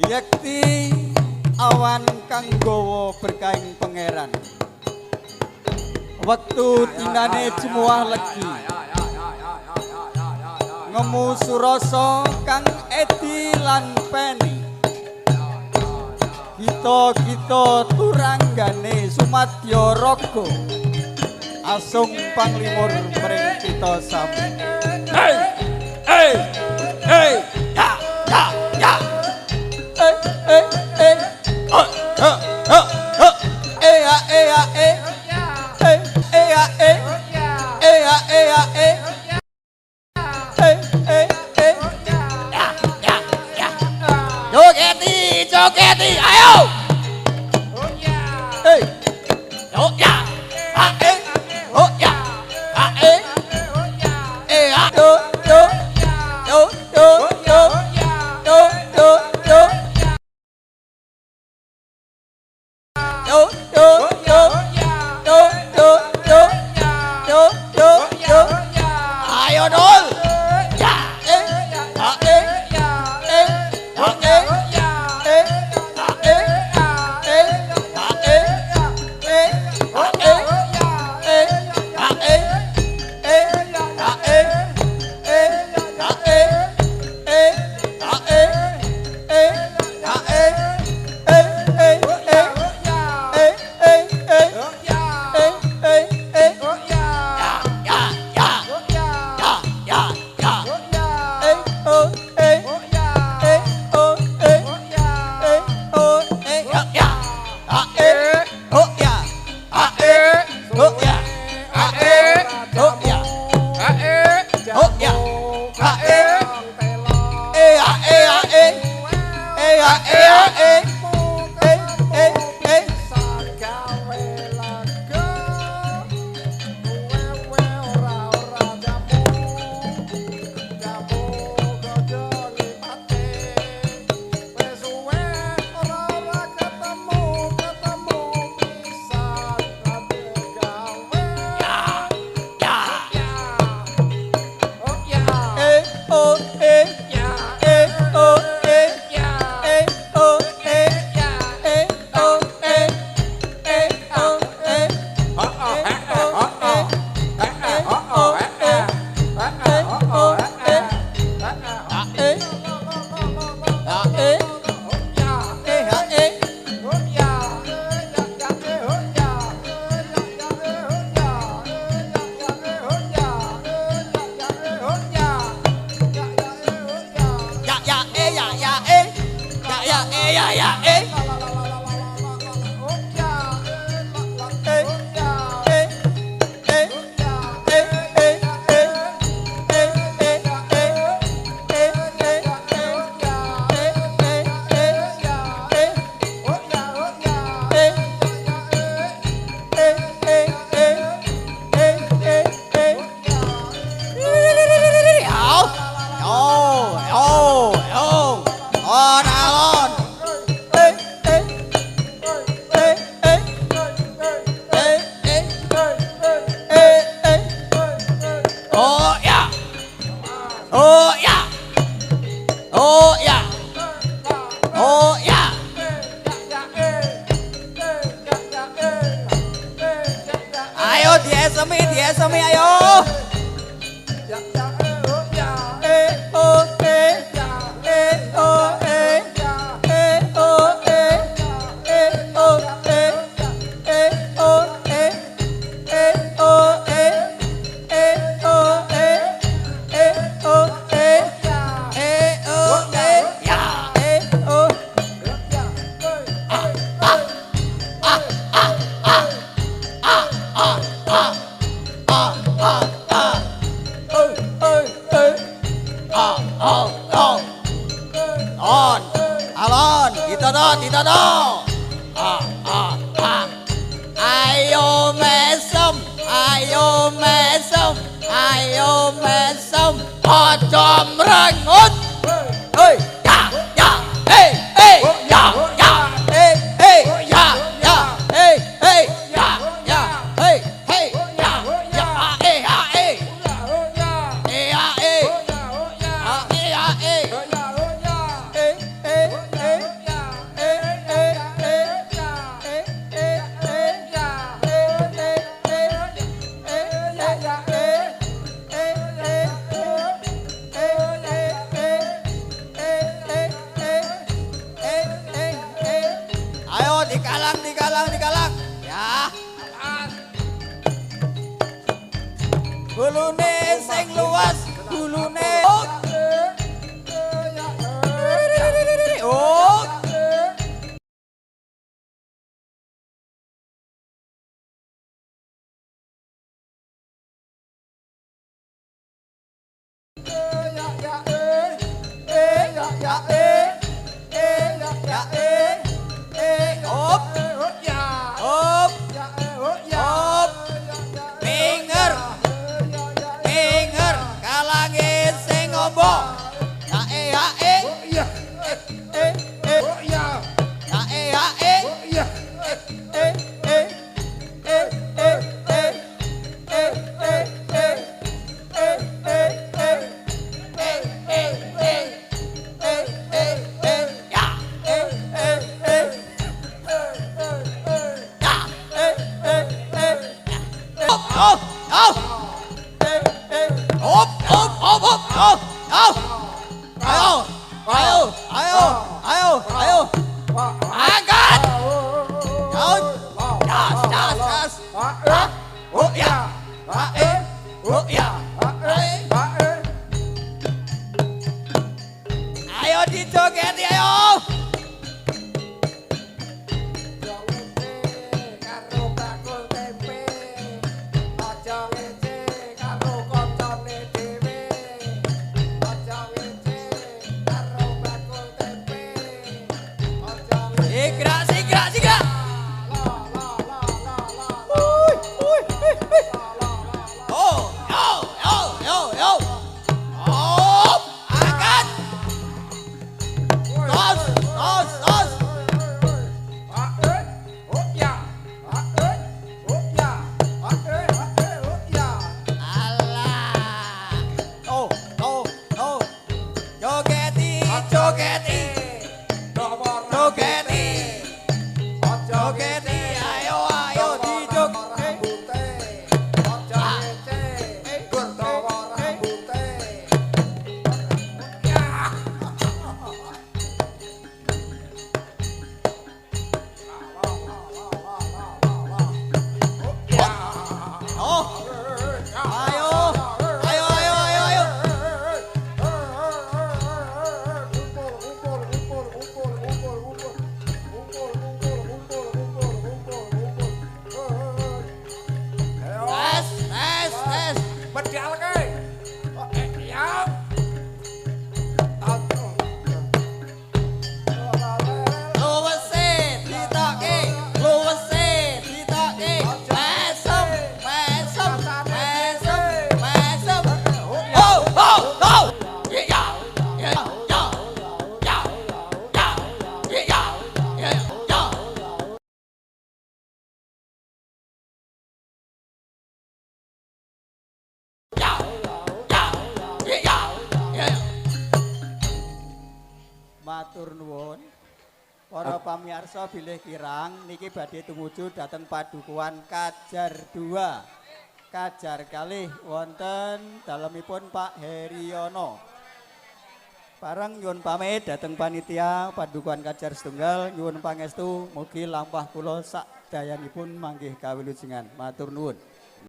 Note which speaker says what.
Speaker 1: Yekti awan kang gawa berkahing pangeran. Wektu dinane jemuah legi. Ngemu surasa kang edi lan peni. Kita turanggane sumadya raga. Asung panglimur mring kita sami. Hey! Hey! Hey! Ya! Ya! Ya! Hey! Hey! Hey! Oh! Oh! Oh! Oh! Eh! Eh! Eh! Hey! Eh! Eh! Eh! Eh! Eh! Hey! Hey! Hey! Ya! Ya! Ya! Jogeti! Ayo! Oh ya! Hey! Oh ya! Oh ya! Ayo dul. Ya. Diesemi ayo. Ditono. Ayo mesem, aja mrengut. Hei, ya, ya, hey, hey, ya, ya, hey, hey, ya, ya, hey, hey, ya, ya, hey, hey, ya, ya, hey, hey, hey, hey, hey, hey, dulune. Oh. Ayo dijogeti ayo. Matur nuwun. Para pamirsa bilih kirang niki badhe tumuju dhateng padukuhan Kajar 2. Kajar kalih wonten dalemipun Pak Heriono. Bareng nyuwun pamit dhateng panitia padukuhan Kajar setunggal nyuwun pangestu mugi lampah kula sak dayanipun manggih kawilujengan. Matur nuwun.